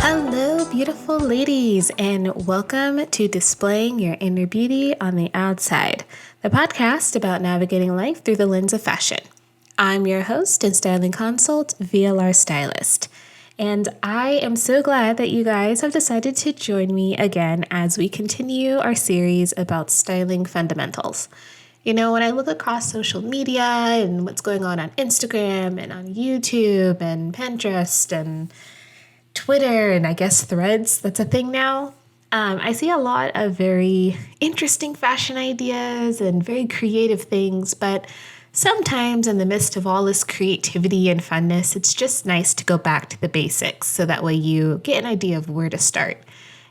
Hello, beautiful ladies, and welcome to Displaying Your Inner Beauty on the Outside, the podcast about navigating life through the lens of fashion. I'm your host and styling consult, VLR Stylist, and I am so glad that you guys have decided to join me again as we continue our series about styling fundamentals. You know, when I look across social media and what's going on Instagram and on YouTube and Pinterest and Twitter and I guess Threads, that's a thing now. I see a lot of very interesting fashion ideas and very creative things, but sometimes in the midst of all this creativity and funness, it's just nice to go back to the basics so that way you get an idea of where to start.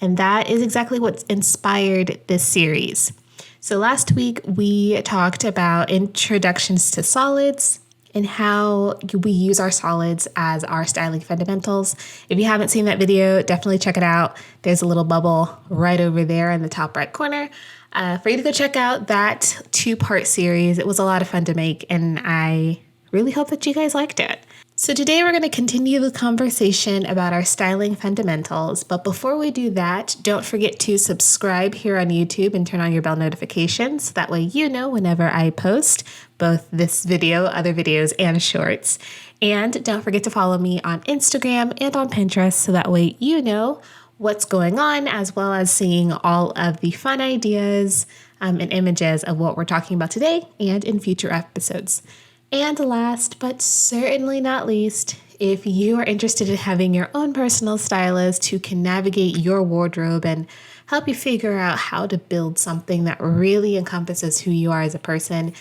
And that is exactly what's inspired this series. So last week we talked about introductions to solids and how we use our solids as our styling fundamentals. If you haven't seen that video, definitely check it out. There's a little bubble right over there in the top right corner for you to go check out that 2-part series. It was a lot of fun to make, and I really hope that you guys liked it. So today we're going to continue the conversation about our styling fundamentals. But before we do that, don't forget to subscribe here on YouTube and turn on your bell notifications. That way you know whenever I post both this video, other videos, and shorts. And don't forget to follow me on Instagram and on Pinterest so that way you know what's going on, as well as seeing all of the fun ideas and images of what we're talking about today and in future episodes. And last, but certainly not least, if you are interested in having your own personal stylist who can navigate your wardrobe and help you figure out how to build something that really encompasses who you are as a person,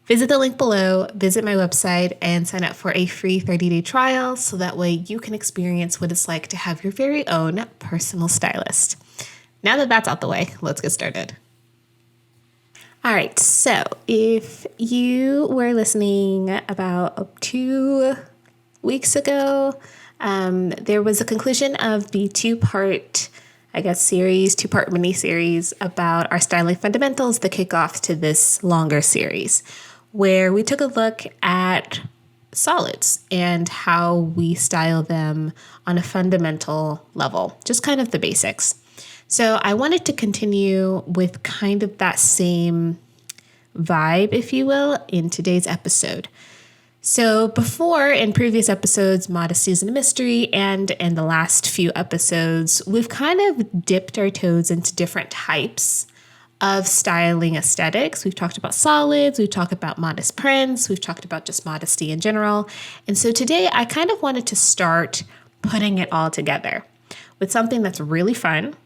visit the link below, visit my website, and sign up for a free 30-day trial so that way you can experience what it's like to have your very own personal stylist. Now that that's out the way, let's get started. All right, so if you were listening about 2 weeks ago, there was a conclusion of the 2-part, series, 2-part mini-series about our styling fundamentals, the kickoff to this longer series, where we took a look at solids and how we style them on a fundamental level, just kind of the basics. So I wanted to continue with kind of that same vibe, if you will, in today's episode. So before, in previous episodes, Modesty is a Mystery, and in the last few episodes, we've kind of dipped our toes into different types of styling aesthetics. We've talked about solids, we've talked about modest prints, we've talked about just modesty in general. And so today I kind of wanted to start putting it all together with something that's really fun.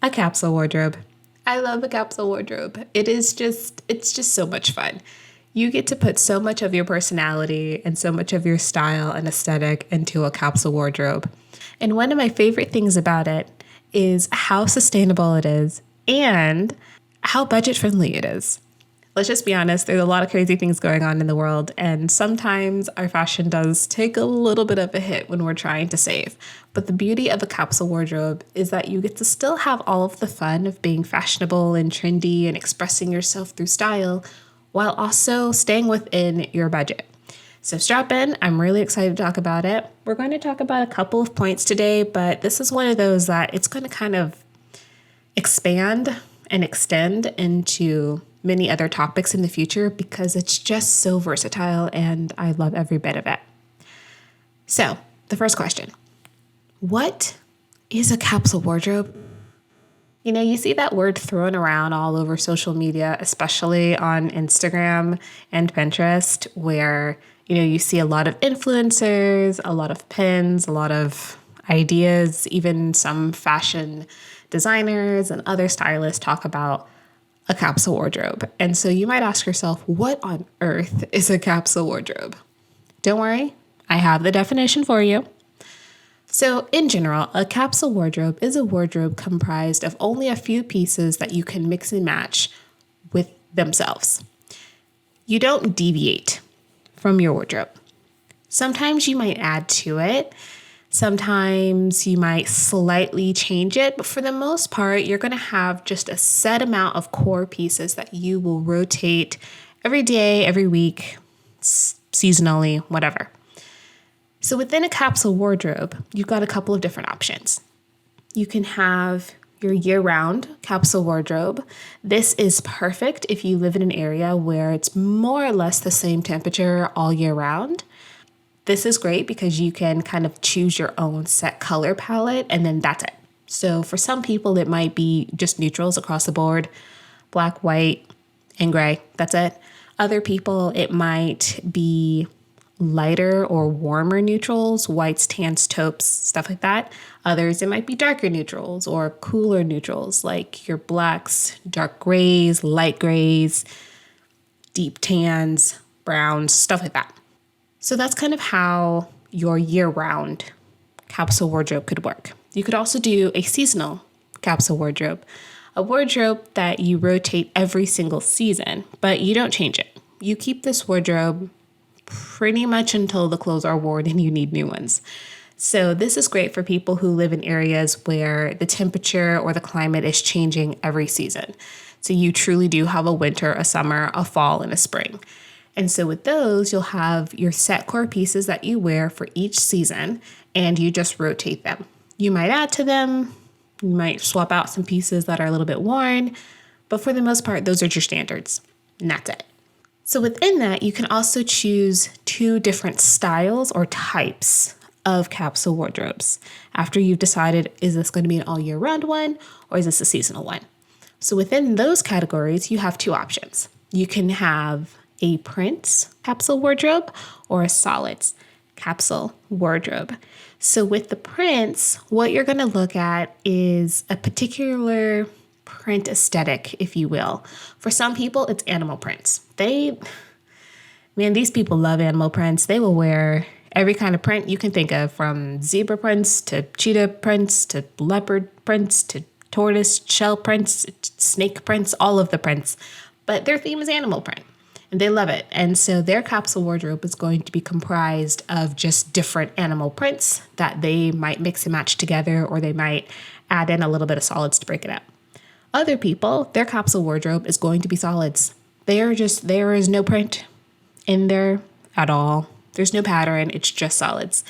A capsule wardrobe. I love a capsule wardrobe. It's just so much fun. You get to put so much of your personality and so much of your style and aesthetic into a capsule wardrobe. And one of my favorite things about it is how sustainable it is and how budget friendly it is. Let's just be honest, there's a lot of crazy things going on in the world, and sometimes our fashion does take a little bit of a hit when we're trying to save. But the beauty of a capsule wardrobe is that you get to still have all of the fun of being fashionable and trendy and expressing yourself through style, while also staying within your budget. So strap in, I'm really excited to talk about it. We're going to talk about a couple of points today, but this is one of those that it's going to kind of expand and extend into many other topics in the future because it's just so versatile and I love every bit of it. So, the first question, what is a capsule wardrobe? You know, you see that word thrown around all over social media, especially on Instagram and Pinterest, where, you see a lot of influencers, a lot of pins, a lot of ideas, even some fashion designers and other stylists talk about a capsule wardrobe. And so you might ask yourself, what on earth is a capsule wardrobe? Don't worry, I have the definition for you. So in general, a capsule wardrobe is a wardrobe comprised of only a few pieces that you can mix and match with themselves. You don't deviate from your wardrobe. Sometimes you might add to it. Sometimes you might slightly change it, but for the most part, you're going to have just a set amount of core pieces that you will rotate every day, every week, seasonally, whatever. So within a capsule wardrobe, you've got a couple of different options. you can have your year-round capsule wardrobe. This is perfect if you live in an area where it's more or less the same temperature all year round. This is great because you can kind of choose your own set color palette and then that's it. So for some people, it might be just neutrals across the board, black, white, and gray. That's it. Other people, it might be lighter or warmer neutrals, whites, tans, taupes, stuff like that. Others, it might be darker neutrals or cooler neutrals like your blacks, dark grays, light grays, deep tans, browns, stuff like that. So that's kind of how your year-round capsule wardrobe could work. You could also do a seasonal capsule wardrobe, a wardrobe that you rotate every single season, but you don't change it. You keep this wardrobe pretty much until the clothes are worn and you need new ones. So this is great for people who live in areas where the temperature or the climate is changing every season. So you truly do have a winter, a summer, a fall, and a spring. And so with those, you'll have your set core pieces that you wear for each season, and you just rotate them. You might add to them, you might swap out some pieces that are a little bit worn, but for the most part, those are your standards, and that's it. So within that, you can also choose 2 different styles or types of capsule wardrobes. After you've decided, is this going to be an all year round one or is this a seasonal one? So within those categories, you have 2 options. You can have a prints capsule wardrobe or a solids capsule wardrobe. So with the prints, what you're going to look at is a particular print aesthetic, if you will. For some people, it's animal prints. These people love animal prints. They will wear every kind of print you can think of, from zebra prints to cheetah prints to leopard prints to tortoise shell prints, snake prints, all of the prints. But their theme is animal print. And they love it. And so their capsule wardrobe is going to be comprised of just different animal prints that they might mix and match together, or they might add in a little bit of solids to break it up. Other people, their capsule wardrobe is going to be solids. There is no print in there at all. There's no pattern. It's just solids.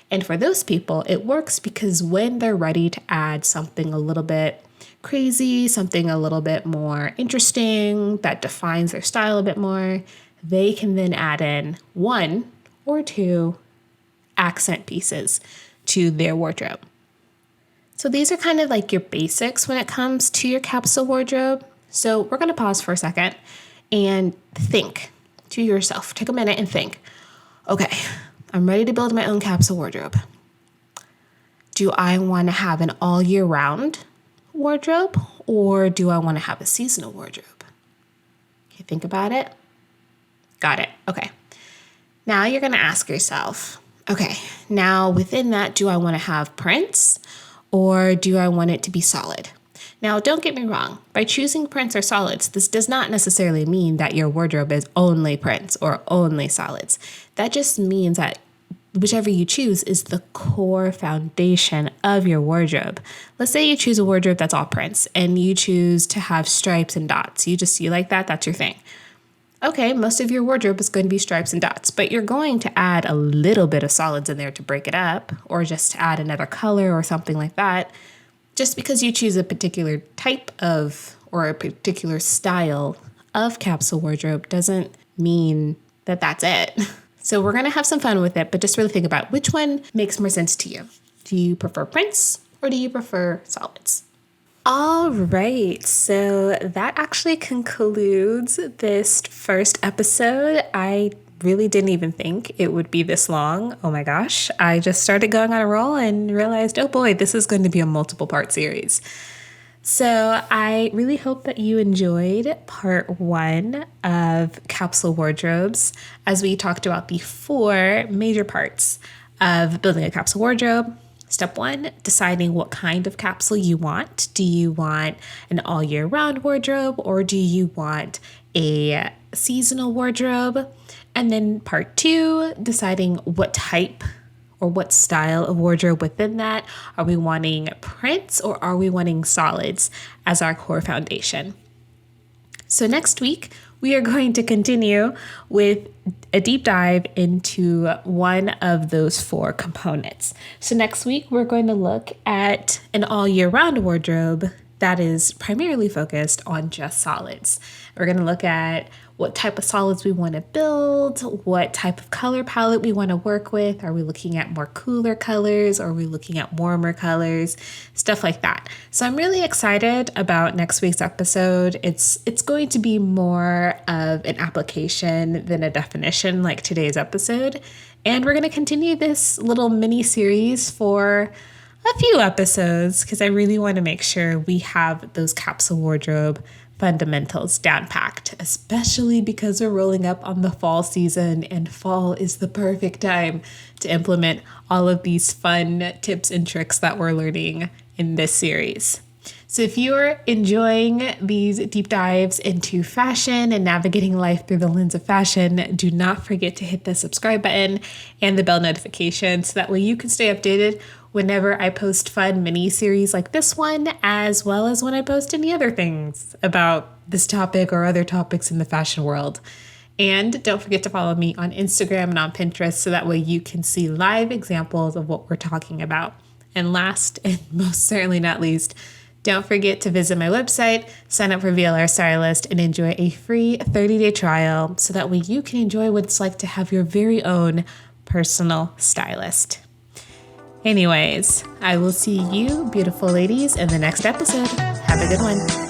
And for those people, it works because when they're ready to add something a little bit crazy, something a little bit more interesting that defines their style a bit more, they can then add in 1 or 2 accent pieces to their wardrobe. So these are kind of like your basics when it comes to your capsule wardrobe. So we're going to pause for a second and think to yourself. Take a minute and think, okay, I'm ready to build my own capsule wardrobe. Do I want to have an all year round wardrobe, or do I want to have a seasonal wardrobe? Okay, think about it. Got it. Okay. Now you're going to ask yourself, okay, now within that, do I want to have prints or do I want it to be solid? Now, don't get me wrong. By choosing prints or solids, this does not necessarily mean that your wardrobe is only prints or only solids. That just means that whichever you choose is the core foundation of your wardrobe. Let's say you choose a wardrobe that's all prints and you choose to have stripes and dots. You like that, that's your thing. Okay, most of your wardrobe is going to be stripes and dots, but you're going to add a little bit of solids in there to break it up, or just to add another color or something like that. Just because you choose a particular type of or a particular style of capsule wardrobe doesn't mean that that's it. So we're going to have some fun with it, but just really think about which one makes more sense to you. Do you prefer prints or do you prefer solids? All right, so that actually concludes this first episode. I really didn't even think it would be this long. Oh my gosh, I just started going on a roll and realized, oh boy, this is going to be a multiple part series. So I really hope that you enjoyed part 1 of capsule wardrobes, as we talked about the 4 major parts of building a capsule wardrobe. Step 1, deciding what kind of capsule you want. Do you want an all year round wardrobe, or do you want a seasonal wardrobe? And then part 2, deciding what type or what style of wardrobe within that. Are we wanting prints or are we wanting solids as our core foundation? So next week, we are going to continue with a deep dive into one of those 4 components. So next week, we're going to look at an all year round wardrobe that is primarily focused on just solids. We're going to look at what type of solids we want to build, what type of color palette we want to work with. Are we looking at more cooler colors? Or are we looking at warmer colors? Stuff like that. So I'm really excited about next week's episode. It's going to be more of an application than a definition like today's episode. And we're going to continue this little mini series for a few episodes because I really want to make sure we have those capsule wardrobe fundamentals down packed, especially because we're rolling up on the fall season, and fall is the perfect time to implement all of these fun tips and tricks that we're learning in this series. So if you're enjoying these deep dives into fashion and navigating life through the lens of fashion, do not forget to hit the subscribe button and the bell notification so that way you can stay updated whenever I post fun mini-series like this one, as well as when I post any other things about this topic or other topics in the fashion world. And don't forget to follow me on Instagram and on Pinterest so that way you can see live examples of what we're talking about. And last and most certainly not least, don't forget to visit my website, sign up for VLR Stylist, and enjoy a free 30-day trial so that way you can enjoy what it's like to have your very own personal stylist. Anyways, I will see you, beautiful ladies, in the next episode. Have a good one.